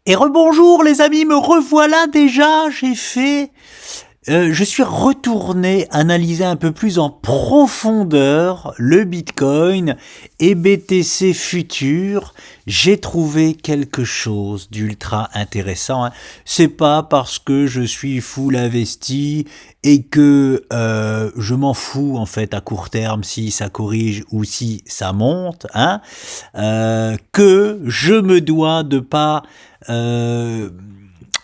Et rebonjour les amis, me revoilà déjà, je suis retourné analyser un peu plus en profondeur le Bitcoin et BTC futur. J'ai trouvé quelque chose d'ultra intéressant, hein. C'est pas parce que je suis full investi et que je m'en fous en fait à court terme si ça corrige ou si ça monte, hein, que je me dois de pas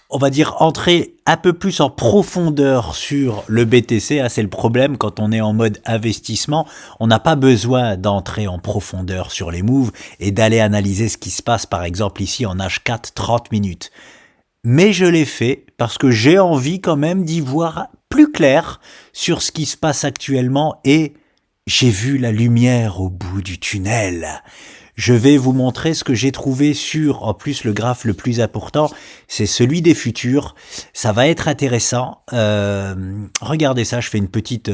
on va dire, entrer un peu plus en profondeur sur le BTC. C'est le problème quand on est en mode investissement. On n'a pas besoin d'entrer en profondeur sur les moves et d'aller analyser ce qui se passe, par exemple, ici en H4 30 minutes. Mais je l'ai fait parce que j'ai envie quand même d'y voir plus clair sur ce qui se passe actuellement et j'ai vu la lumière au bout du tunnel. Je vais vous montrer ce que j'ai trouvé sur, en plus le graphe le plus important, c'est celui des futurs. Ça va être intéressant. Regardez ça, je fais une petite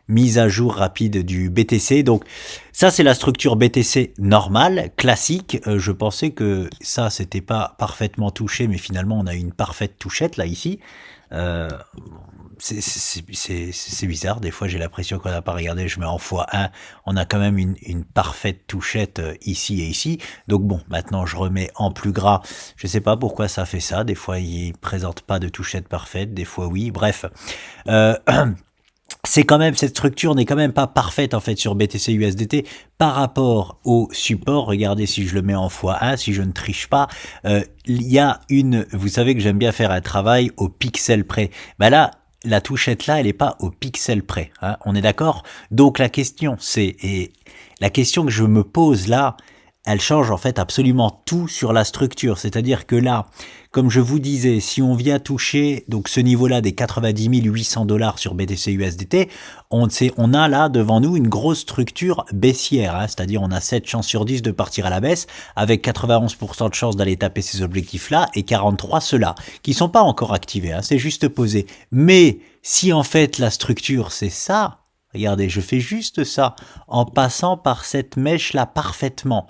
mise à jour rapide du BTC. Donc ça c'est la structure BTC normale, classique. Je pensais que ça c'était pas parfaitement touché, mais finalement on a une parfaite touchette là ici. Euh, c'est bizarre, des fois j'ai l'impression qu'on n'a pas regardé, je mets en x1, on a quand même une parfaite touchette ici et ici, donc bon, maintenant je remets en plus gras, je sais pas pourquoi ça fait ça, des fois il présente pas de touchette parfaite, des fois oui, bref, euh, c'est quand même, cette structure n'est quand même pas parfaite en fait sur BTC USDT par rapport au support. Regardez si je le mets en x1, si je ne triche pas, il y a vous savez que j'aime bien faire un travail au pixel près. Ben là, la touchette là, elle est pas au pixel près, hein, on est d'accord? Donc la question et la question que je me pose là, elle change en fait absolument tout sur la structure. C'est-à-dire que là, comme je vous disais, si on vient toucher donc ce niveau-là des 90 800 $ sur BTC USDT, on a là devant nous une grosse structure baissière, hein, c'est-à-dire on a 7 chances sur 10 de partir à la baisse, avec 91% de chances d'aller taper ces objectifs-là et 43 ceux-là, qui sont pas encore activés, hein, c'est juste posé. Mais si en fait la structure c'est ça, regardez, je fais juste ça, en passant par cette mèche-là parfaitement.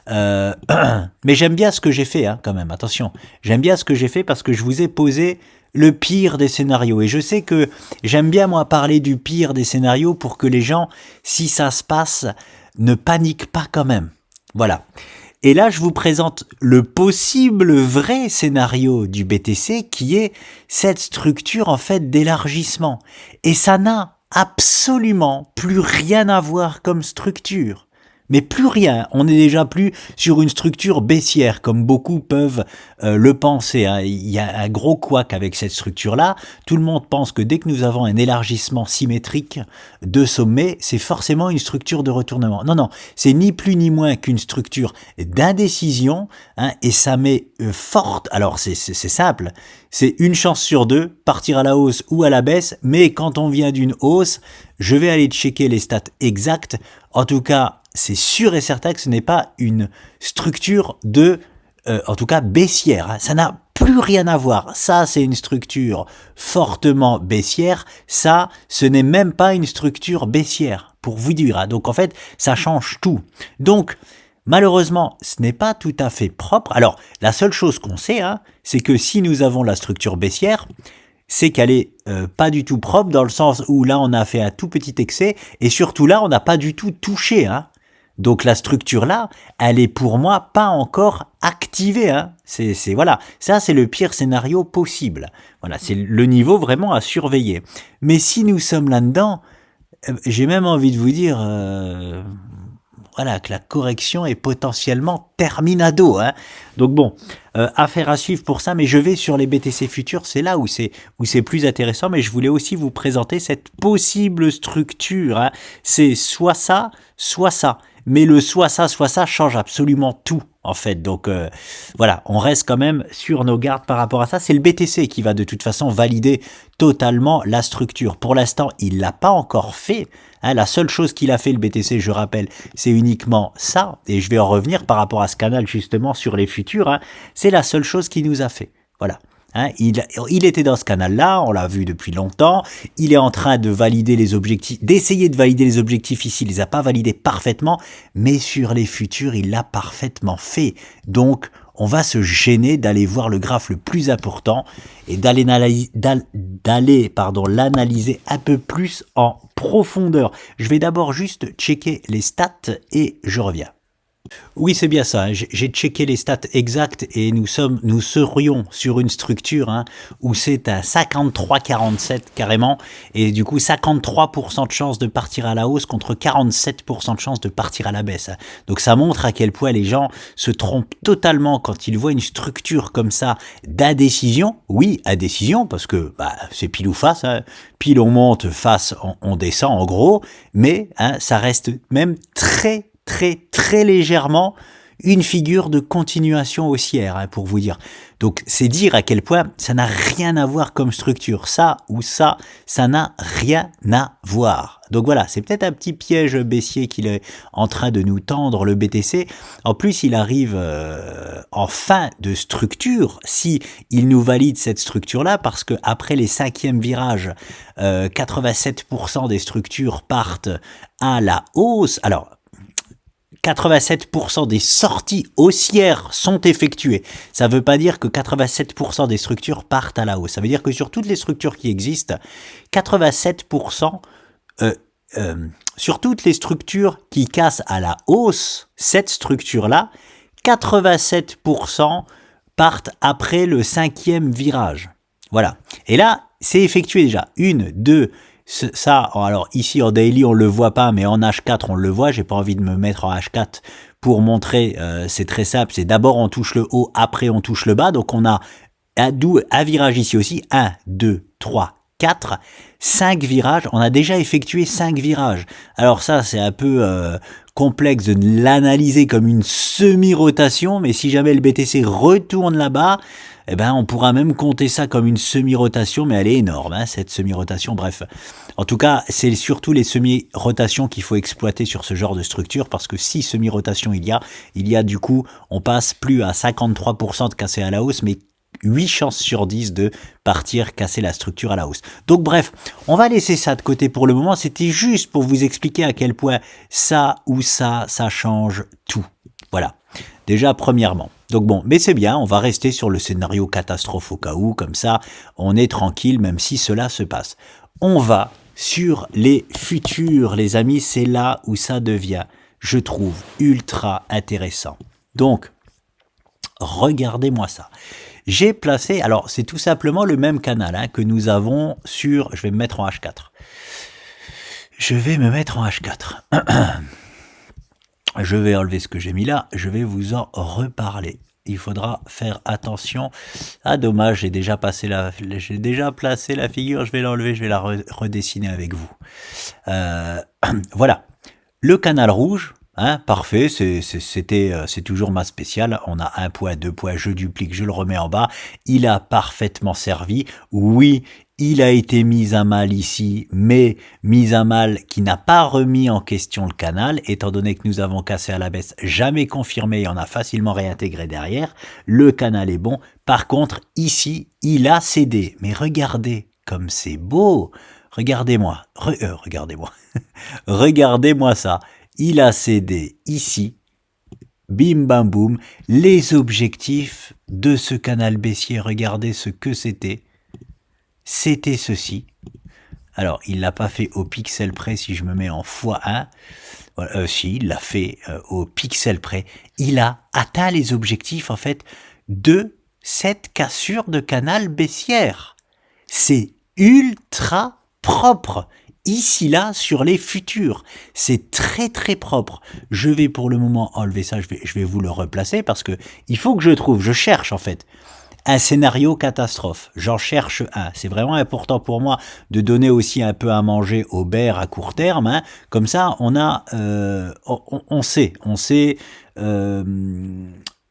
Mais j'aime bien ce que j'ai fait, hein, quand même, attention. J'aime bien ce que j'ai fait parce que je vous ai posé le pire des scénarios. Et je sais que j'aime bien, moi, parler du pire des scénarios pour que les gens, si ça se passe, ne paniquent pas quand même. Voilà. Et là, je vous présente le possible vrai scénario du BTC qui est cette structure, en fait, d'élargissement. Et ça n'a absolument plus rien à voir comme structure. Mais plus rien, on n'est déjà plus sur une structure baissière comme beaucoup peuvent le penser, hein. Il y a un gros couac avec cette structure-là. Tout le monde pense que dès que nous avons un élargissement symétrique de sommet, c'est forcément une structure de retournement. Non, non, c'est ni plus ni moins qu'une structure d'indécision, hein, et ça met forte. Alors c'est simple, c'est une chance sur deux, partir à la hausse ou à la baisse, mais quand on vient d'une hausse, je vais aller checker les stats exactes. En tout cas, c'est sûr et certain que ce n'est pas une structure en tout cas baissière, hein. Ça n'a plus rien à voir. Ça, c'est une structure fortement baissière. Ça, ce n'est même pas une structure baissière, pour vous dire, hein. Donc en fait, ça change tout. Donc, malheureusement, ce n'est pas tout à fait propre. Alors, la seule chose qu'on sait, hein, c'est que si nous avons la structure baissière, c'est qu'elle est pas du tout propre dans le sens où là on a fait un tout petit excès et surtout là on n'a pas du tout touché, hein. Donc la structure là, elle est pour moi pas encore activée, hein. C'est voilà, ça c'est le pire scénario possible. Voilà, c'est le niveau vraiment à surveiller. Mais si nous sommes là-dedans, j'ai même envie de vous dire voilà, que la correction est potentiellement terminado, hein. Donc bon, affaire à suivre pour ça, mais je vais sur les BTC futurs, c'est là où c'est plus intéressant, mais je voulais aussi vous présenter cette possible structure, hein. C'est soit ça, soit ça. Mais le soit ça change absolument tout, en fait. Donc voilà, on reste quand même sur nos gardes par rapport à ça. C'est le BTC qui va de toute façon valider totalement la structure. Pour l'instant, il l'a pas encore fait, hein. La seule chose qu'il a fait, le BTC, je rappelle, c'est uniquement ça. Et je vais en revenir par rapport à ce canal justement sur les futurs, hein. C'est la seule chose qu'il nous a fait. Voilà. Hein, il était dans ce canal-là, on l'a vu depuis longtemps, il est en train de valider les objectifs, d'essayer de valider les objectifs ici, il les a pas validés parfaitement, mais sur les futurs, il l'a parfaitement fait. Donc, on va se gêner d'aller voir le graphe le plus important et d'aller l'analyser un peu plus en profondeur. Je vais d'abord juste checker les stats et je reviens. Oui, c'est bien ça. J'ai checké les stats exactes et nous serions sur une structure où c'est à 53-47 carrément et du coup 53% de chance de partir à la hausse contre 47% de chance de partir à la baisse. Donc ça montre à quel point les gens se trompent totalement quand ils voient une structure comme ça d'indécision. Oui, indécision parce que c'est pile ou face. Pile on monte, face on descend en gros, mais ça reste même très légèrement une figure de continuation haussière, pour vous dire. Donc, c'est dire à quel point ça n'a rien à voir comme structure. Ça ou ça n'a rien à voir. Donc voilà, c'est peut-être un petit piège baissier qu'il est en train de nous tendre, le BTC. En plus, il arrive en fin de structure, si il nous valide cette structure-là, parce que après les 5e virages, 87% des structures partent à la hausse. Alors, 87% des sorties haussières sont effectuées. Ça ne veut pas dire que 87% des structures partent à la hausse. Ça veut dire que sur toutes les structures qui existent, 87%, sur toutes les structures qui cassent à la hausse, cette structure-là, 87% partent après le 5e virage. Voilà. Et là, c'est effectué déjà. 1, 2, ça, alors ici en daily on le voit pas, mais en H4 on le voit. J'ai pas envie de me mettre en H4 pour montrer. C'est très simple. C'est d'abord on touche le haut, après on touche le bas. Donc on a un virage ici aussi. 1, 2, 3, 4, 5 virages. On a déjà effectué 5 virages. Alors ça c'est un peu complexe de l'analyser comme une semi-rotation, mais si jamais le BTC retourne là-bas, on pourra même compter ça comme une semi-rotation, mais elle est énorme, cette semi-rotation. Bref, en tout cas, c'est surtout les semi-rotations qu'il faut exploiter sur ce genre de structure, parce que si semi-rotation il y a du coup, on passe plus à 53% de casser à la hausse, mais 8 chances sur 10 de partir casser la structure à la hausse. Donc bref, on va laisser ça de côté pour le moment. C'était juste pour vous expliquer à quel point ça ou ça change tout. Voilà. Déjà, premièrement. Donc bon, mais c'est bien, on va rester sur le scénario catastrophe au cas où, comme ça, on est tranquille même si cela se passe. On va sur les futurs, les amis, c'est là où ça devient, je trouve, ultra intéressant. Donc, regardez-moi ça. J'ai placé, alors c'est tout simplement le même canal que nous avons sur, je vais me mettre en H4. Je vais me mettre en H4. Je vais enlever ce que j'ai mis là, je vais vous en reparler. Il faudra faire attention. Ah dommage, j'ai déjà placé la figure, je vais l'enlever, je vais la redessiner avec vous. Voilà, le canal rouge, parfait, c'est toujours ma spéciale. On a 1 point, 2 points, je duplique, je le remets en bas. Il a parfaitement servi. Oui, il a été mis à mal ici, mais mis à mal qui n'a pas remis en question le canal, étant donné que nous avons cassé à la baisse, jamais confirmé, et on a facilement réintégré derrière. Le canal est bon. Par contre, ici, il a cédé. Mais regardez comme c'est beau. Regardez-moi. Regardez-moi. Regardez-moi ça. Il a cédé ici. Bim bam boum. Les objectifs de ce canal baissier, regardez ce que c'était. C'était ceci. Alors, il l'a pas fait au pixel près si je me mets en x1. Si, il l'a fait au pixel près. Il a atteint les objectifs, en fait, de cette cassure de canal baissière. C'est ultra propre. Ici, là, sur les futurs. C'est très, très propre. Je vais pour le moment enlever ça. Je vais vous le replacer parce que il faut que je cherche, en fait, un scénario catastrophe. J'en cherche un. C'est vraiment important pour moi de donner aussi un peu à manger aux bears à court terme. Comme ça, on sait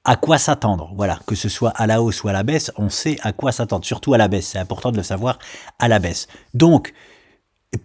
à quoi s'attendre. Voilà, que ce soit à la hausse ou à la baisse, on sait à quoi s'attendre. Surtout à la baisse. C'est important de le savoir à la baisse. Donc,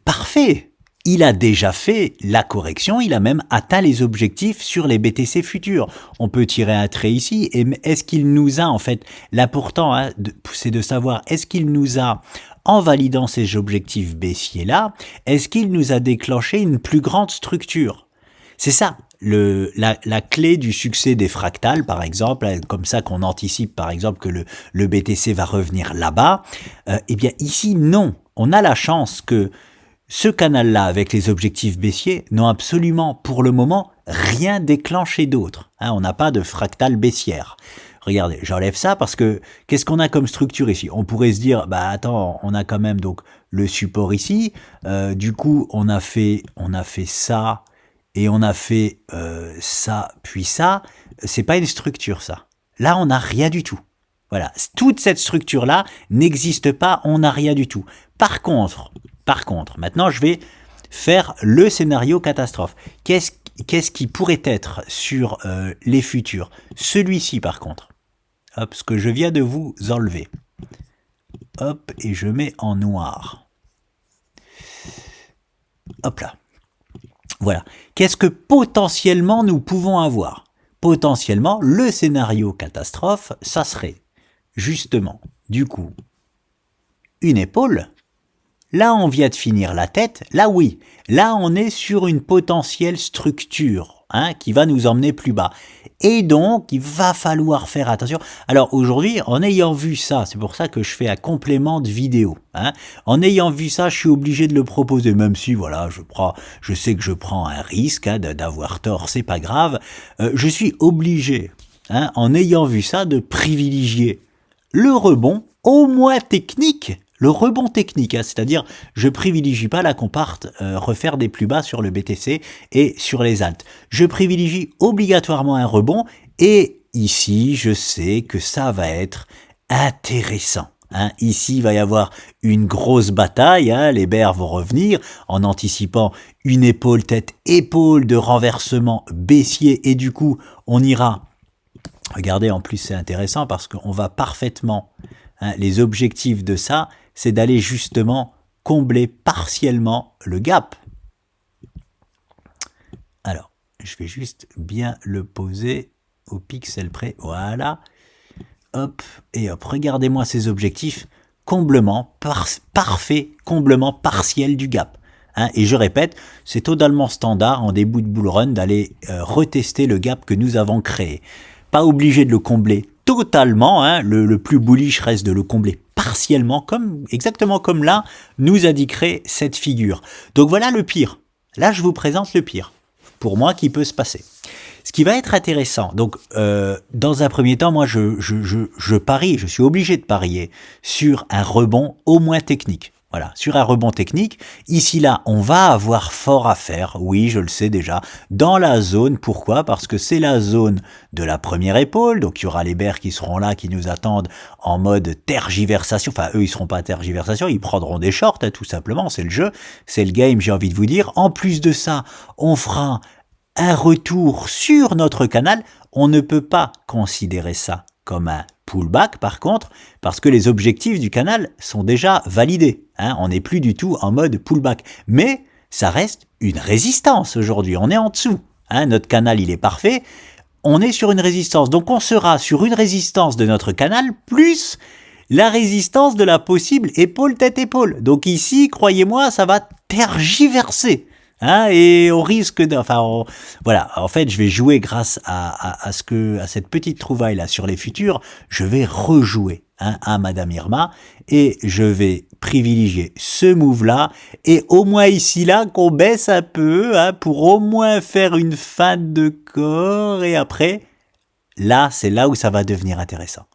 parfait. Il a déjà fait la correction, il a même atteint les objectifs sur les BTC futurs. On peut tirer un trait ici, et est-ce qu'il nous a, en fait, l'important, c'est de savoir, est-ce qu'il nous a, en validant ces objectifs baissiers-là, est-ce qu'il nous a déclenché une plus grande structure? C'est ça. la clé du succès des fractales, par exemple, comme ça qu'on anticipe par exemple que le BTC va revenir là-bas, eh bien ici non, on a la chance que ce canal-là avec les objectifs baissiers n'ont absolument pour le moment rien déclenché d'autre. Hein, on n'a pas de fractale baissière. Regardez, j'enlève ça parce que qu'est-ce qu'on a comme structure ici? On pourrait se dire, bah attends, on a quand même donc le support ici. Du coup, on a fait ça et on a fait ça puis ça. C'est pas une structure ça. Là, on n'a rien du tout. Voilà, toute cette structure-là n'existe pas. On n'a rien du tout. Par contre, maintenant, je vais faire le scénario catastrophe. Qu'est-ce qui pourrait être sur les futurs? Celui-ci, par contre. Hop, ce que je viens de vous enlever. Hop, et je mets en noir. Hop là. Voilà. Qu'est-ce que potentiellement nous pouvons avoir? Potentiellement, le scénario catastrophe, ça serait justement, du coup, une épaule. Là, on vient de finir la tête. Là, oui. Là, on est sur une potentielle structure qui va nous emmener plus bas. Et donc, il va falloir faire attention. Alors, aujourd'hui, en ayant vu ça, c'est pour ça que je fais un complément de vidéo. En ayant vu ça, je suis obligé de le proposer. Même si, voilà, je sais que je prends un risque d'avoir tort, c'est pas grave. Je suis obligé, en ayant vu ça, de privilégier le rebond, au moins technique. Le rebond technique, c'est-à-dire je privilégie pas là qu'on parte refaire des plus bas sur le BTC et sur les alts. Je privilégie obligatoirement un rebond et ici je sais que ça va être intéressant. Ici il va y avoir une grosse bataille, les bears vont revenir en anticipant une épaule tête épaule de renversement baissier et du coup on ira. Regardez, en plus c'est intéressant parce qu'on va parfaitement, les objectifs de ça, c'est d'aller justement combler partiellement le gap. Alors, je vais juste bien le poser au pixel près, voilà. Hop, et hop, regardez-moi ces objectifs, comblement parfait, comblement partiel du gap. Et je répète, c'est totalement standard en début de bull run d'aller retester le gap que nous avons créé. Pas obligé de le combler totalement, le plus bullish reste de le combler partiellement, exactement comme là nous indiquerait cette figure. Donc voilà le pire. Là, je vous présente le pire, pour moi, qui peut se passer. Ce qui va être intéressant, donc dans un premier temps, moi je parie, je suis obligé de parier sur un rebond au moins technique. Voilà, sur un rebond technique, ici là, on va avoir fort à faire, oui, je le sais déjà, dans la zone. Pourquoi? Parce que c'est la zone de la première épaule, donc il y aura les bears qui seront là, qui nous attendent en mode tergiversation, enfin eux ils seront pas tergiversation, ils prendront des shorts, tout simplement, c'est le jeu, c'est le game, j'ai envie de vous dire. En plus de ça, on fera un retour sur notre canal, on ne peut pas considérer ça comme un pullback par contre, parce que les objectifs du canal sont déjà validés. On n'est plus du tout en mode pullback. Mais ça reste une résistance aujourd'hui, on est en dessous. Notre canal il est parfait, on est sur une résistance. Donc on sera sur une résistance de notre canal plus la résistance de la possible épaule tête épaule. Donc ici, croyez-moi, ça va tergiverser. Et on risque de, voilà, en fait, je vais jouer grâce à cette petite trouvaille là sur les futurs, je vais rejouer à Madame Irma et je vais privilégier ce move là et au moins ici là qu'on baisse un peu pour au moins faire une fin de corps et après là c'est là où ça va devenir intéressant.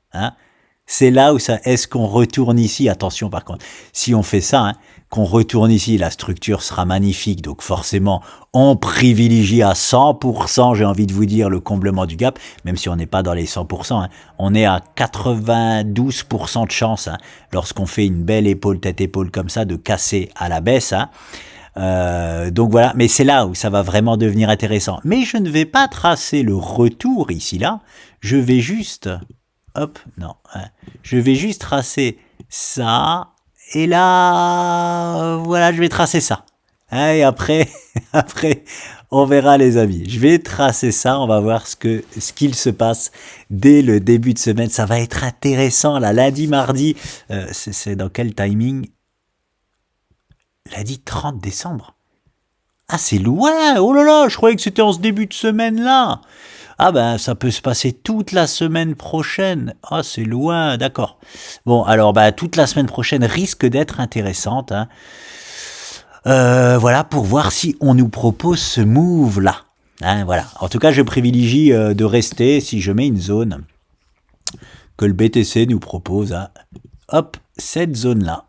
C'est là où ça, est-ce qu'on retourne ici? Attention par contre, si on fait ça, qu'on retourne ici, la structure sera magnifique, donc forcément, on privilégie à 100%, j'ai envie de vous dire, le comblement du gap, même si on n'est pas dans les 100%, on est à 92% de chance, lorsqu'on fait une belle épaule, tête-épaule comme ça, de casser à la baisse, donc voilà, mais c'est là où ça va vraiment devenir intéressant. Mais je ne vais pas tracer le retour ici, là, je vais juste... Hop, non. Je vais juste tracer ça. Et là, voilà, je vais tracer ça. Et après, on verra les amis. Je vais tracer ça, on va voir ce qu'il se passe dès le début de semaine. Ça va être intéressant, là, lundi, mardi. C'est dans quel timing? Lundi 30 décembre. Ah, c'est loin! Oh là là, je croyais que c'était en ce début de semaine-là. Ah ben, ça peut se passer toute la semaine prochaine. Ah, c'est loin, d'accord. Bon, alors, bah, toute la semaine prochaine risque d'être intéressante, hein. Voilà, pour voir si on nous propose ce move-là. Hein, voilà. En tout cas, je privilégie de rester si je mets une zone que le BTC nous propose. Hein. Hop, cette zone-là.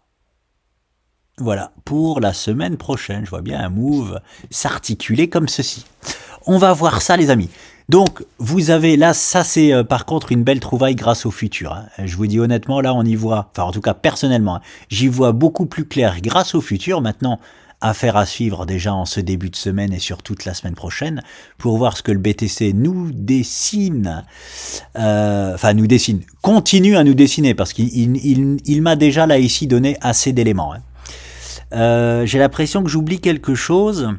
Voilà, pour la semaine prochaine. Je vois bien un move s'articuler comme ceci. On va voir ça, les amis. Donc, vous avez là, ça c'est par contre une belle trouvaille grâce au futur. Hein. Je vous dis honnêtement, là on y voit, enfin en tout cas personnellement, hein, j'y vois beaucoup plus clair grâce au futur. Maintenant, affaire à suivre déjà en ce début de semaine et sur toute la semaine prochaine pour voir ce que le BTC nous dessine. Nous dessine, continue à nous dessiner parce qu'il m'a déjà là ici donné assez d'éléments. Hein. J'ai l'impression que j'oublie quelque chose.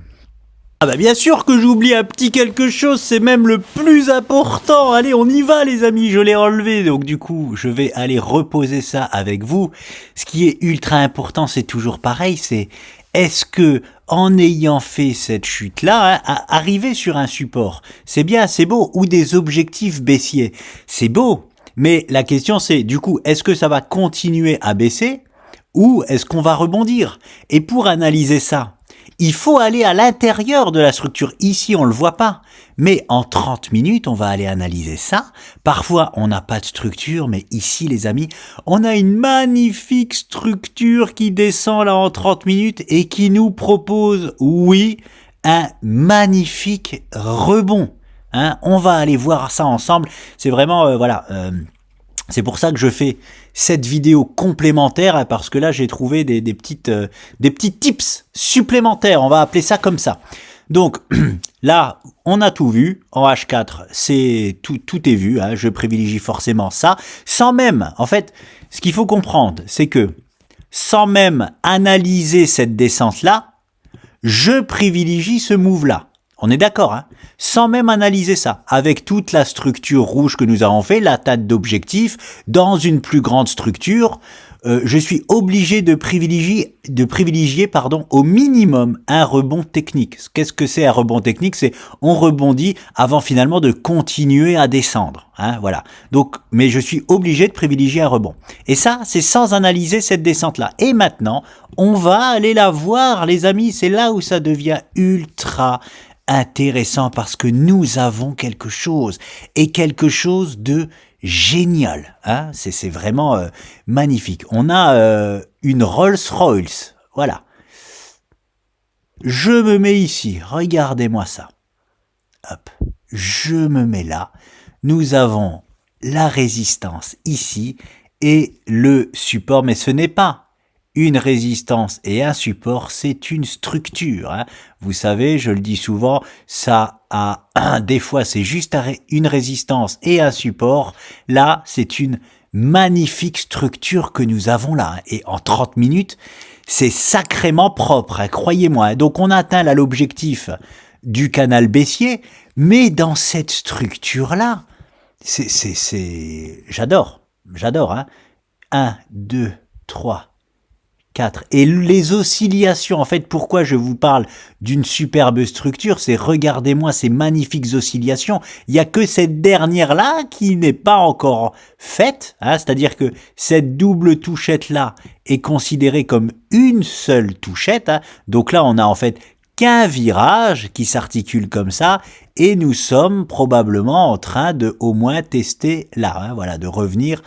Ah bah bien sûr que j'oublie un petit quelque chose, c'est même le plus important. Allez, on y va les amis, je l'ai enlevé. Donc du coup, je vais aller reposer ça avec vous. Ce qui est ultra important, c'est toujours pareil, c'est est-ce que en ayant fait cette chute-là, hein, arriver sur un support, c'est bien, c'est beau, ou des objectifs baissiers, c'est beau. Mais la question c'est, du coup, est-ce que ça va continuer à baisser ou est-ce qu'on va rebondir? Et pour analyser ça, il faut aller à l'intérieur de la structure. Ici, on ne le voit pas. Mais en 30 minutes, on va aller analyser ça. Parfois, on n'a pas de structure, mais ici, les amis, on a une magnifique structure qui descend là en 30 minutes et qui nous propose, oui, un magnifique rebond. Hein, on va aller voir ça ensemble. C'est vraiment, c'est pour ça que je fais cette vidéo complémentaire, parce que là j'ai trouvé des petits tips supplémentaires, on va appeler ça comme ça. Donc là, on a tout vu, en H4, c'est tout est vu, hein, je privilégie forcément ça, sans même, en fait, ce qu'il faut comprendre, c'est que sans même analyser cette descente-là, je privilégie ce move-là. On est d'accord, hein? Sans même analyser ça, avec toute la structure rouge que nous avons fait, l'atteinte d'objectifs, dans une plus grande structure, je suis obligé de privilégier au minimum un rebond technique. Qu'est-ce que c'est un rebond technique? C'est on rebondit avant finalement de continuer à descendre. Hein, voilà. Donc, mais je suis obligé de privilégier un rebond. Et ça, c'est sans analyser cette descente-là. Et maintenant, on va aller la voir, les amis. C'est là où ça devient ultra intéressant parce que nous avons quelque chose et quelque chose de génial. Hein, c'est vraiment magnifique. On a une Rolls-Royce. Voilà. Je me mets ici. Regardez-moi ça. Hop. Je me mets là. Nous avons la résistance ici et le support. Mais ce n'est pas une résistance et un support, c'est une structure. Hein. Vous savez, je le dis souvent, ça a des fois c'est juste une résistance et un support. Là, c'est une magnifique structure que nous avons là. Hein. Et en 30 minutes, c'est sacrément propre, hein, croyez-moi. Donc on atteint là l'objectif du canal baissier, mais dans cette structure-là, j'adore, hein. 1, 2, 3, 4. Et les oscillations, en fait, pourquoi je vous parle d'une superbe structure, c'est regardez-moi ces magnifiques oscillations. Il n'y a que cette dernière-là qui n'est pas encore faite, hein, c'est-à-dire que cette double touchette-là est considérée comme une seule touchette. Hein. Donc là, on a en fait qu'un virage qui s'articule comme ça, et nous sommes probablement en train de au moins tester là, hein, voilà, de revenir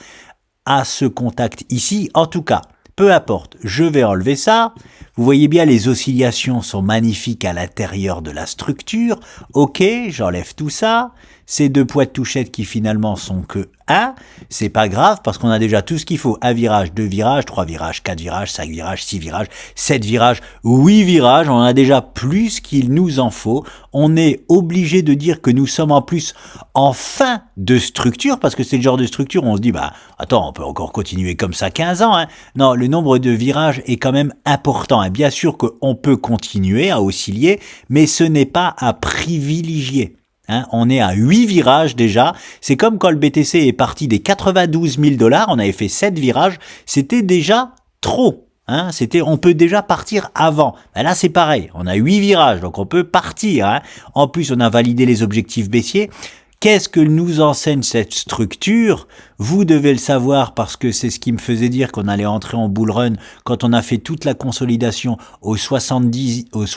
à ce contact ici. En tout cas, peu importe, je vais enlever ça. Vous voyez bien, les oscillations sont magnifiques à l'intérieur de la structure. Ok, j'enlève tout ça. Ces deux poids de touchette qui finalement sont que 1, c'est pas grave parce qu'on a déjà tout ce qu'il faut. 1 virage, 2 virages, 3 virages, 4 virages, 5 virages, 6 virages, 7 virages, 8 virages. On a déjà plus qu'il nous en faut. On est obligé de dire que nous sommes en plus en fin de structure parce que c'est le genre de structure où on se dit, bah attends, on peut encore continuer comme ça 15 ans. Hein. Non, le nombre de virages est quand même important. Hein. Bien sûr qu'on peut continuer à osciller, mais ce n'est pas à privilégier. Hein, on est à 8 virages déjà. C'est comme quand le BTC est parti des 92 000 $, on avait fait 7 virages, c'était déjà trop. Hein, on peut déjà partir avant. Ben là, c'est pareil. On a 8 virages, donc on peut partir. Hein. En plus, on a validé les objectifs baissiers. Qu'est-ce que nous enseigne cette structure? Vous devez le savoir parce que c'est ce qui me faisait dire qu'on allait entrer en bull run quand on a fait toute la consolidation aux 70 000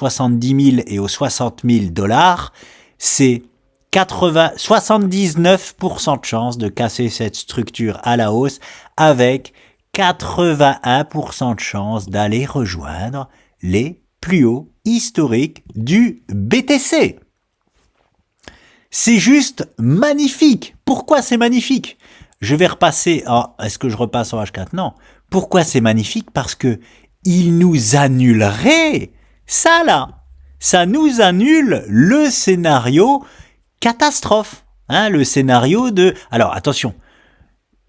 et aux 60 000 $. C'est 79% de chance de casser cette structure à la hausse avec 81% de chance d'aller rejoindre les plus hauts historiques du BTC. C'est juste magnifique. Pourquoi c'est magnifique? Je vais repasser. Est-ce que je repasse en H4? Non. Pourquoi c'est magnifique? Parce que il nous annulerait ça là. Ça nous annule le scénario catastrophe. Hein, le scénario de. Alors attention.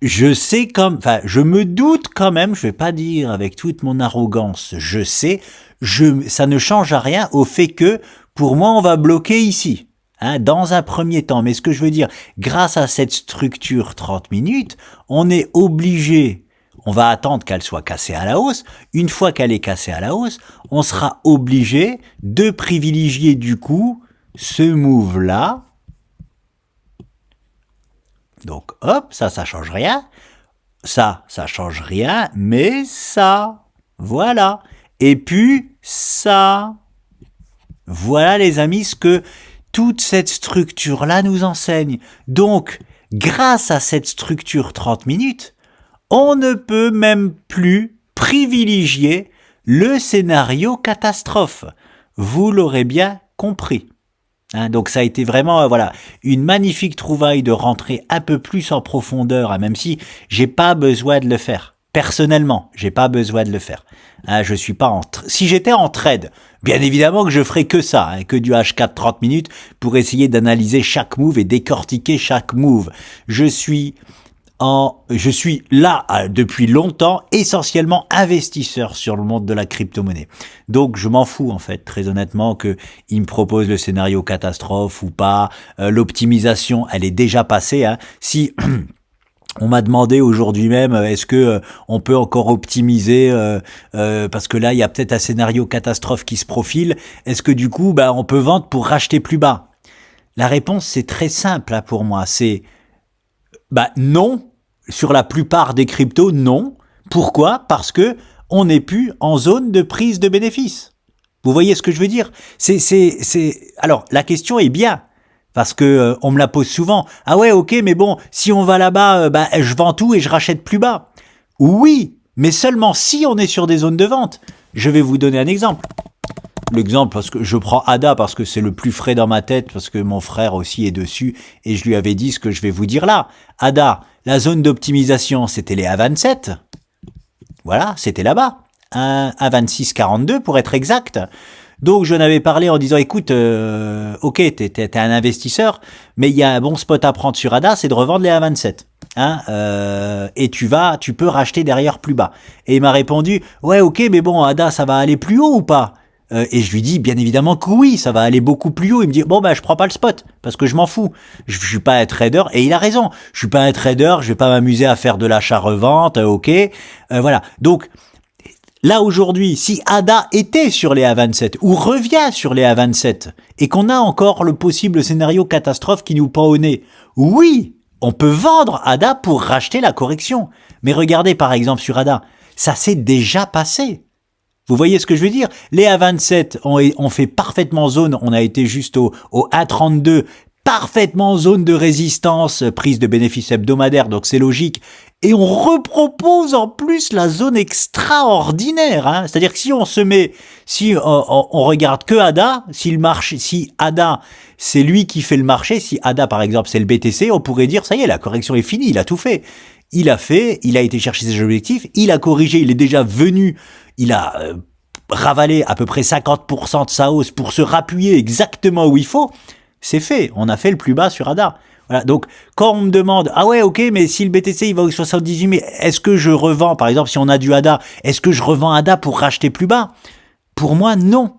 Je me doute quand même, je vais pas dire avec toute mon arrogance, ça ne change à rien au fait que, pour moi, on va bloquer ici. Hein, dans un premier temps. Mais ce que je veux dire, grâce à cette structure 30 minutes, on est obligé, on va attendre qu'elle soit cassée à la hausse. Une fois qu'elle est cassée à la hausse, on sera obligé de privilégier du coup ce move-là. Donc hop, ça change rien. Ça change rien, mais ça, voilà. Et puis ça. Voilà les amis ce que toute cette structure-là nous enseigne. Donc, grâce à cette structure 30 minutes, on ne peut même plus privilégier le scénario catastrophe. Vous l'aurez bien compris. Hein, donc ça a été vraiment une magnifique trouvaille de rentrer un peu plus en profondeur, même si j'ai pas besoin de le faire. Personnellement, j'ai pas besoin de le faire. Hein, je suis pas si j'étais en trade, bien évidemment que je ferais que ça, que du H4 30 minutes pour essayer d'analyser chaque move et décortiquer chaque move. Je suis là depuis longtemps, essentiellement investisseur sur le monde de la crypto-monnaie. Donc je m'en fous en fait, très honnêtement, que il me propose le scénario catastrophe ou pas. L'optimisation, elle est déjà passée. Hein. Si on m'a demandé aujourd'hui même, est-ce que on peut encore optimiser parce que là il y a peut-être un scénario catastrophe qui se profile. Est-ce que du coup, on peut vendre pour racheter plus bas? La réponse c'est très simple pour moi. C'est non. Sur la plupart des cryptos, non. Pourquoi? Parce que on n'est plus en zone de prise de bénéfices. Vous voyez ce que je veux dire? Alors la question est bien. Parce que on me la pose souvent. Ah ouais, ok, mais bon, si on va là-bas, je vends tout et je rachète plus bas. Oui, mais seulement si on est sur des zones de vente. Je vais vous donner un exemple. L'exemple, parce que je prends ADA parce que c'est le plus frais dans ma tête, parce que mon frère aussi est dessus, et je lui avais dit ce que je vais vous dire là. ADA, la zone d'optimisation, c'était les A27. Voilà, c'était là-bas. À 26,42 pour être exact. Donc j'en avais parlé en disant écoute, ok, t'es un investisseur, mais il y a un bon spot à prendre sur ADA, c'est de revendre les A27. Hein, et tu peux racheter derrière plus bas. Et il m'a répondu ouais, ok, mais bon, ADA, ça va aller plus haut ou pas? Et je lui dis bien évidemment que oui, ça va aller beaucoup plus haut. Il me dit bon je prends pas le spot parce que je m'en fous. Je suis pas un trader et il a raison. Je suis pas un trader, je vais pas m'amuser à faire de l'achat-revente, ok. Voilà. Donc là aujourd'hui, si ADA était sur les A27 ou revient sur les A27 et qu'on a encore le possible scénario catastrophe qui nous pend au nez, oui, on peut vendre ADA pour racheter la correction. Mais regardez par exemple sur ADA, ça s'est déjà passé. Vous voyez ce que je veux dire? Les A27 ont fait parfaitement zone, on a été juste au 1,32, parfaitement zone de résistance, prise de bénéfices hebdomadaires, donc c'est logique. Et on repropose en plus la zone extraordinaire. Hein. C'est-à-dire que si on regarde que ADA, si ADA c'est lui qui fait le marché, si ADA par exemple c'est le BTC, on pourrait dire ça y est, la correction est finie, il a tout fait. Il a été chercher ses objectifs, il a corrigé, il est déjà venu, il a ravalé à peu près 50% de sa hausse pour se rappuyer exactement où il faut. C'est fait, on a fait le plus bas sur ADA. Voilà, donc quand on me demande ah ouais ok mais si le BTC il va au 78 mais est-ce que je revends par exemple si on a du ADA, est-ce que je revends ADA pour racheter plus bas? Pour moi non,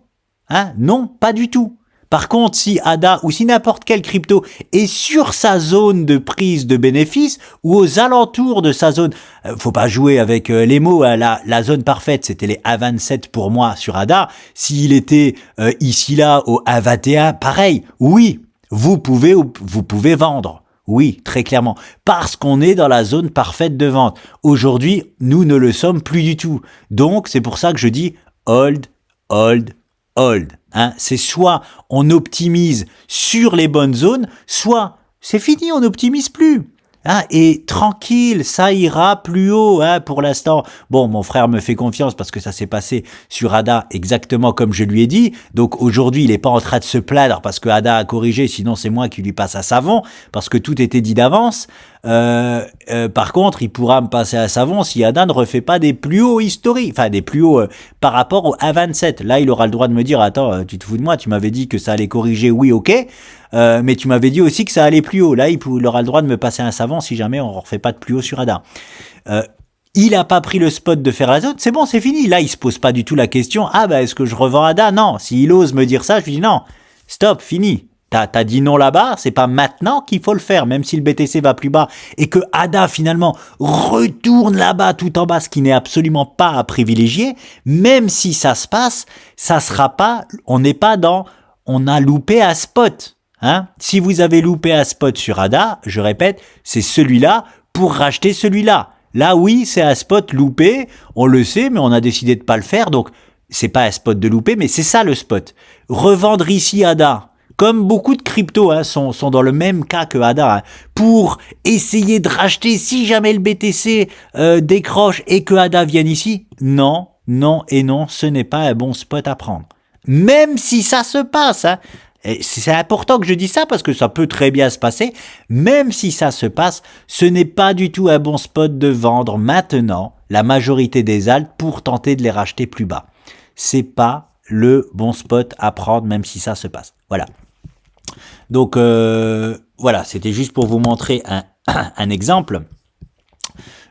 hein, non pas du tout. Par contre, si ADA ou si n'importe quel crypto est sur sa zone de prise de bénéfice ou aux alentours de sa zone, faut pas jouer avec les mots, hein, la zone parfaite, c'était les A27 pour moi sur ADA. S'il était ici là au A21, pareil, oui, vous pouvez vendre. Oui, très clairement. Parce qu'on est dans la zone parfaite de vente. Aujourd'hui, nous ne le sommes plus du tout. Donc, c'est pour ça que je dis hold, hold, hold. Hein, c'est soit on optimise sur les bonnes zones, soit c'est fini, on n'optimise plus. Hein, et tranquille, ça ira plus haut hein, pour l'instant. Bon, mon frère me fait confiance parce que ça s'est passé sur ADA exactement comme je lui ai dit. Donc aujourd'hui, il n'est pas en train de se plaindre parce que ADA a corrigé, sinon c'est moi qui lui passe à savon parce que tout était dit d'avance. Par contre, il pourra me passer à savon si ADA ne refait pas des plus hauts historiques, enfin des plus hauts par rapport au A27. Là, il aura le droit de me dire, attends, tu te fous de moi, tu m'avais dit que ça allait corriger, oui, ok. Mais tu m'avais dit aussi que ça allait plus haut. Là, il aura le droit de me passer un savon si jamais on ne refait pas de plus haut sur ADA. Il a pas pris le spot de faire la zone, c'est bon, c'est fini. Là, il se pose pas du tout la question, ah ben est-ce que je revends ADA? Non, s'il ose me dire ça, je lui dis non, stop, fini. T'as dit non là-bas, c'est pas maintenant qu'il faut le faire, même si le BTC va plus bas et que ADA finalement retourne là-bas tout en bas, ce qui n'est absolument pas à privilégier, même si ça se passe, ça sera pas, on n'est pas dans, on a loupé à spot. Hein? Si vous avez loupé à spot sur ADA, je répète, c'est celui-là pour racheter celui-là. Là, oui, c'est un spot loupé, on le sait, mais on a décidé de pas le faire, donc c'est pas un spot de loupé, mais c'est ça le spot. Revendre ici ADA, comme beaucoup de cryptos hein, sont dans le même cas que ADA, hein, pour essayer de racheter si jamais le BTC décroche et que ADA vienne ici, non, non et non, ce n'est pas un bon spot à prendre. Même si ça se passe, hein. C'est important que je dise ça parce que ça peut très bien se passer. Même si ça se passe, ce n'est pas du tout un bon spot de vendre maintenant la majorité des alts pour tenter de les racheter plus bas. C'est pas le bon spot à prendre même si ça se passe. Voilà. Donc voilà, c'était juste pour vous montrer un exemple.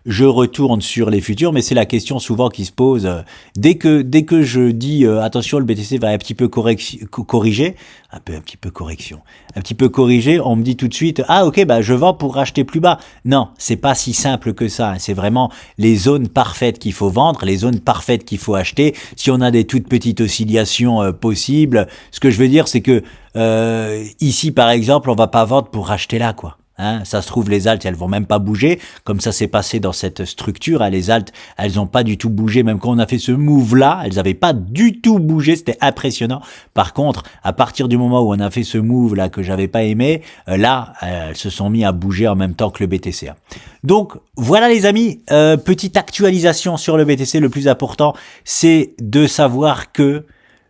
Je retourne sur les futurs, mais c'est la question souvent qui se pose. Dès que je dis attention, le BTC va un petit peu corriger, un petit peu corriger, on me dit tout de suite ah ok bah je vends pour racheter plus bas. Non, c'est pas si simple que ça. C'est vraiment les zones parfaites qu'il faut vendre, les zones parfaites qu'il faut acheter. Si on a des toutes petites oscillations possibles, ce que je veux dire c'est que ici par exemple on va pas vendre pour racheter là quoi. Hein, ça se trouve les altes elles vont même pas bouger comme ça s'est passé dans cette structure hein, les altes elles ont pas du tout bougé même quand on a fait ce move là elles avaient pas du tout bougé, c'était impressionnant. Par contre à partir du moment où on a fait ce move là que j'avais pas aimé là elles se sont mis à bouger en même temps que le BTC. Donc voilà les amis, petite actualisation sur le BTC. Le plus important c'est de savoir que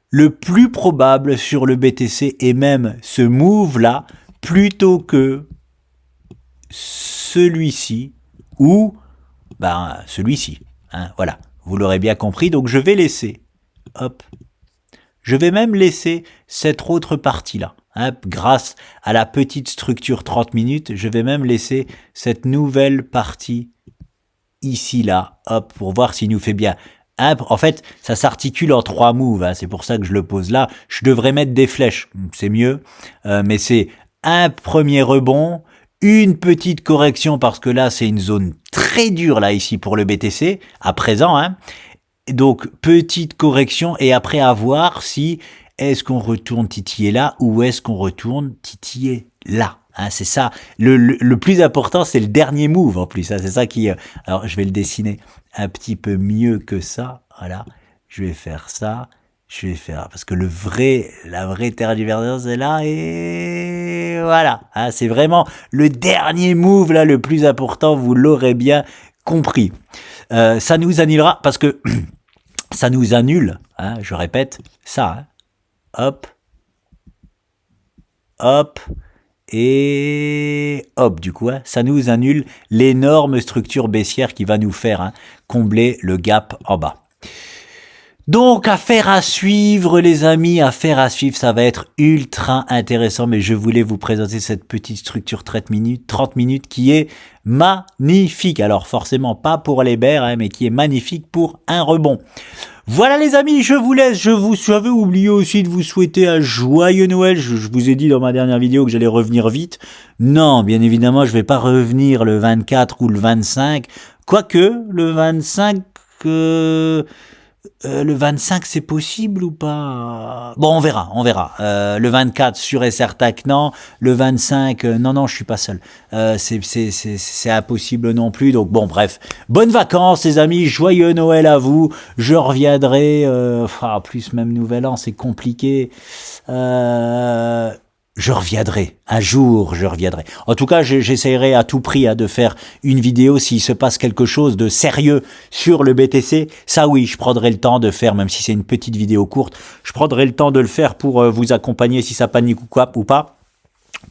le plus probable sur le BTC est même ce move là plutôt que celui-ci ou celui-ci. Hein, voilà, vous l'aurez bien compris. Donc je vais laisser, hop, je vais même laisser cette autre partie-là. Hein, grâce à la petite structure 30 minutes, je vais même laisser cette nouvelle partie ici, là, hop, pour voir s'il nous fait bien. Hein, en fait, ça s'articule en 3 moves. Hein, c'est pour ça que je le pose là. Je devrais mettre des flèches, c'est mieux. Mais c'est un premier rebond, une petite correction parce que là c'est une zone très dure là ici pour le BTC à présent hein. Donc petite correction et après à voir si est-ce qu'on retourne titiller là ou est-ce qu'on retourne titiller là hein, c'est ça le plus important, c'est le dernier move en plus hein, c'est ça qui alors je vais le dessiner un petit peu mieux que ça. Voilà, je vais faire ça. Je vais faire, parce que la vraie tergiversation est là et voilà. Hein, c'est vraiment le dernier move là, le plus important, vous l'aurez bien compris. Ça nous annulera, parce que ça nous annule, hein, je répète, ça. Hein. Hop, hop, et hop, du coup, hein, ça nous annule l'énorme structure baissière qui va nous faire hein, combler le gap en bas. Donc, affaire à suivre, les amis, affaire à suivre, ça va être ultra intéressant, mais je voulais vous présenter cette petite structure 30 minutes qui est magnifique. Alors, forcément, pas pour les bears, hein, mais qui est magnifique pour un rebond. Voilà les amis, je vous laisse. J'avais oublié aussi de vous souhaiter un joyeux Noël. Je vous ai dit dans ma dernière vidéo que j'allais revenir vite. Non, bien évidemment, je vais pas revenir le 24 ou le 25. Quoique, le 25... le 25, c'est possible ou pas? Bon, on verra, on verra. Le 24, sûr et certain que non. Le 25, non, je suis pas seul. C'est impossible non plus. Donc bon, bref. Bonnes vacances, les amis. Joyeux Noël à vous. Je reviendrai. Plus même Nouvel An, c'est compliqué. Je reviendrai. Un jour, je reviendrai. En tout cas, j'essaierai à tout prix de faire une vidéo s'il se passe quelque chose de sérieux sur le BTC. Ça oui, je prendrai le temps de faire, même si c'est une petite vidéo courte, je prendrai le temps de le faire pour vous accompagner si ça panique ou quoi ou pas.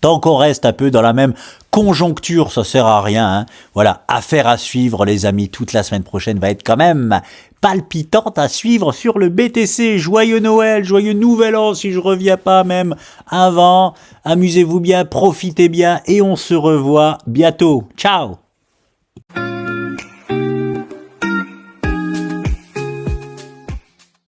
Tant qu'on reste un peu dans la même conjoncture, ça sert à rien. Hein. Voilà, affaire à suivre, les amis. Toute la semaine prochaine va être quand même palpitante à suivre sur le BTC. Joyeux Noël, joyeux Nouvel An si je reviens pas même avant. Amusez-vous bien, profitez bien et on se revoit bientôt. Ciao!